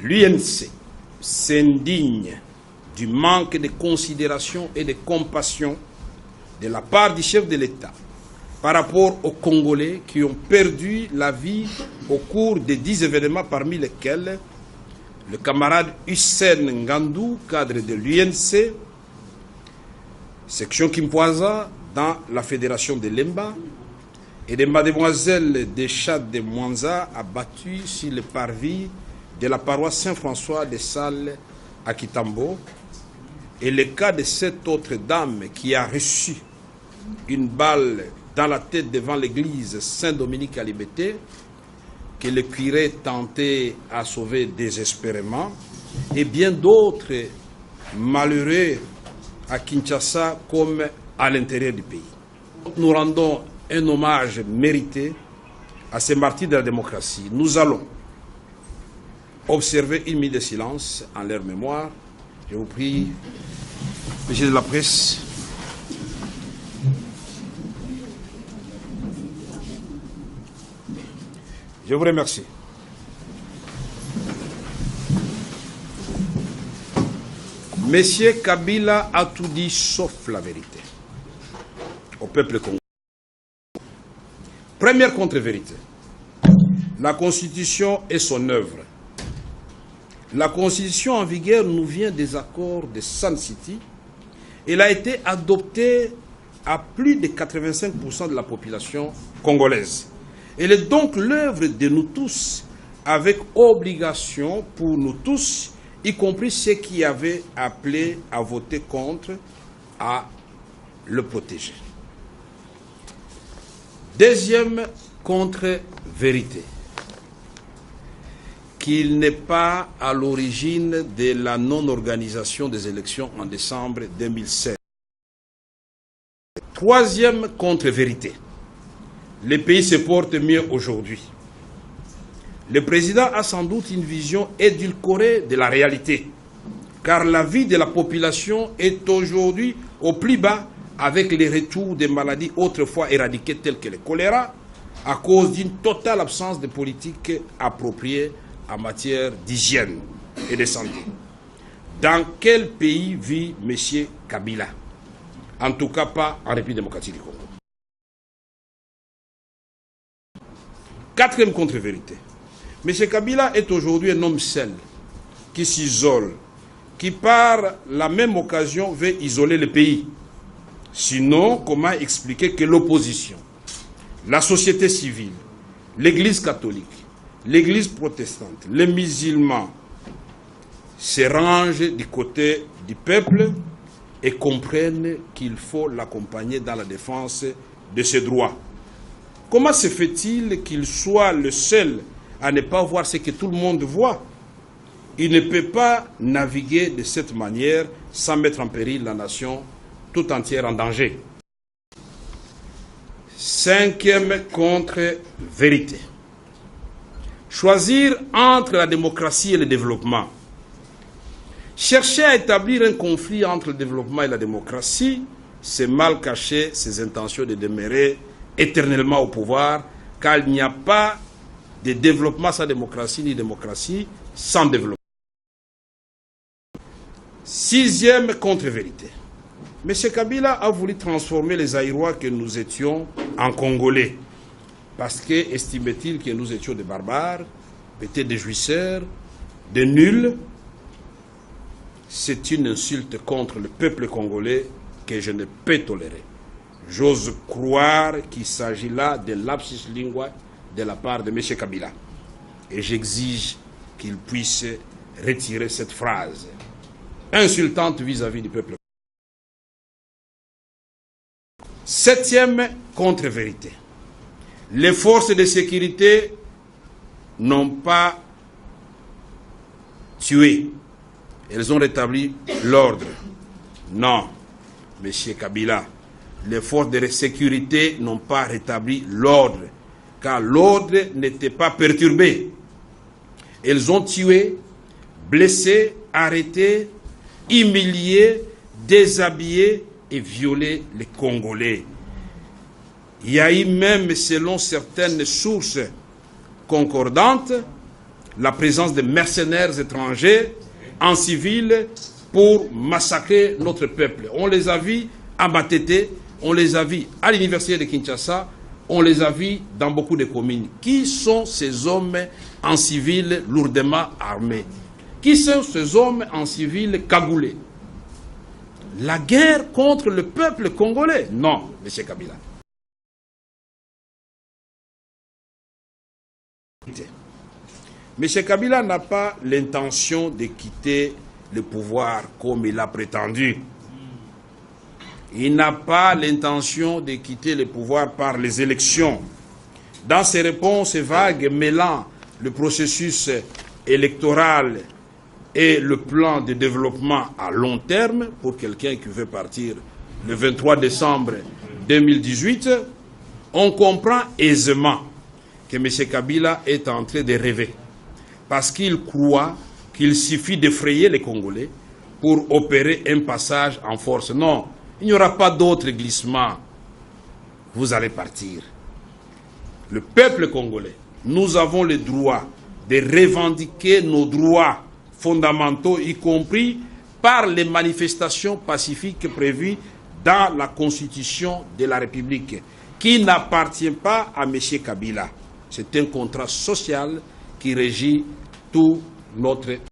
L'UNC s'indigne du manque de considération et de compassion de la part du chef de l'État par rapport aux Congolais qui ont perdu la vie au cours des 10 événements, parmi lesquels le camarade Hussein Ngandou, cadre de l'UNC, section Kimpoaza, dans la fédération de Lemba, et de mademoiselle de Chad de Mwanza, abattue sur le parvis de la paroisse Saint-François de Salles à Kitambo, et le cas de cette autre dame qui a reçu une balle dans la tête devant l'église Saint-Dominique à Libété, que le curé tentait à sauver désespérément, et bien d'autres malheureux à Kinshasa comme à l'intérieur du pays. Nous rendons un hommage mérité à ces martyrs de la démocratie. Nous allons observer une minute de silence en leur mémoire. Je vous prie, monsieur de la presse. Je vous remercie. Monsieur Kabila a tout dit sauf la vérité au peuple congolais. Première contre-vérité. La Constitution est son œuvre. La Constitution en vigueur nous vient des accords de Sun City. Elle a été adoptée à plus de 85% de la population congolaise. Elle est donc l'œuvre de nous tous, avec obligation pour nous tous, y compris ceux qui avaient appelé à voter contre, à le protéger. Deuxième contre-vérité, qu'il n'est pas à l'origine de la non-organisation des élections en décembre 2016. Troisième contre-vérité, le pays se porte mieux aujourd'hui. Le président a sans doute une vision édulcorée de la réalité, car la vie de la population est aujourd'hui au plus bas avec les retours des maladies autrefois éradiquées telles que le choléra, à cause d'une totale absence de politique appropriée en matière d'hygiène et de santé. Dans quel pays vit M. Kabila? En tout cas pas en République démocratique du Congo. Quatrième contre-vérité. M. Kabila est aujourd'hui un homme seul, qui s'isole, qui par la même occasion veut isoler le pays. Sinon, comment expliquer que l'opposition, la société civile, l'Église catholique, l'Église protestante, les musulmans se rangent du côté du peuple et comprennent qu'il faut l'accompagner dans la défense de ses droits? Comment se fait-il qu'il soit le seul à ne pas voir ce que tout le monde voit? Il ne peut pas naviguer de cette manière sans mettre en péril la nation tout entière en danger. Cinquième contre-vérité. Choisir entre la démocratie et le développement. Chercher à établir un conflit entre le développement et la démocratie, c'est mal cacher ses intentions de demeurer éternellement au pouvoir, car il n'y a pas de développement sans démocratie, ni démocratie sans développement. Sixième contre-vérité. M. Kabila a voulu transformer les Aïrois que nous étions en Congolais, parce que estimait-il que nous étions des barbares, peut-être des jouisseurs, des nuls. C'est une insulte contre le peuple congolais que je ne peux tolérer. J'ose croire qu'il s'agit là de lapsus lingua de la part de M. Kabila. Et j'exige qu'il puisse retirer cette phrase insultante vis-à-vis du peuple. Septième contre-vérité. Les forces de sécurité n'ont pas tué. Elles ont rétabli l'ordre. Non, M. Kabila. Les forces de sécurité n'ont pas rétabli l'ordre, car l'ordre n'était pas perturbé. Elles ont tué, blessé, arrêté, humilié, déshabillé et violé les Congolais. Il y a eu même, selon certaines sources concordantes, la présence de mercenaires étrangers en civil pour massacrer notre peuple. On les a vus à Matete, on les a vus à l'université de Kinshasa, on les a vus dans beaucoup de communes. Qui sont ces hommes en civil lourdement armés? Qui sont ces hommes en civil cagoulés? La guerre contre le peuple congolais? Non, M. Kabila. M. Kabila n'a pas l'intention de quitter le pouvoir comme il a prétendu. Il n'a pas l'intention de quitter le pouvoir par les élections. Dans ses réponses vagues mêlant le processus électoral et le plan de développement à long terme, pour quelqu'un qui veut partir le 23 décembre 2018, on comprend aisément que M. Kabila est en train de rêver. Parce qu'il croit qu'il suffit d'effrayer les Congolais pour opérer un passage en force. Non, il n'y aura pas d'autre glissement. Vous allez partir. Le peuple congolais, nous avons le droit de revendiquer nos droits fondamentaux, y compris par les manifestations pacifiques prévues dans la Constitution de la République, qui n'appartient pas à M. Kabila. C'est un contrat social qui régit tout notre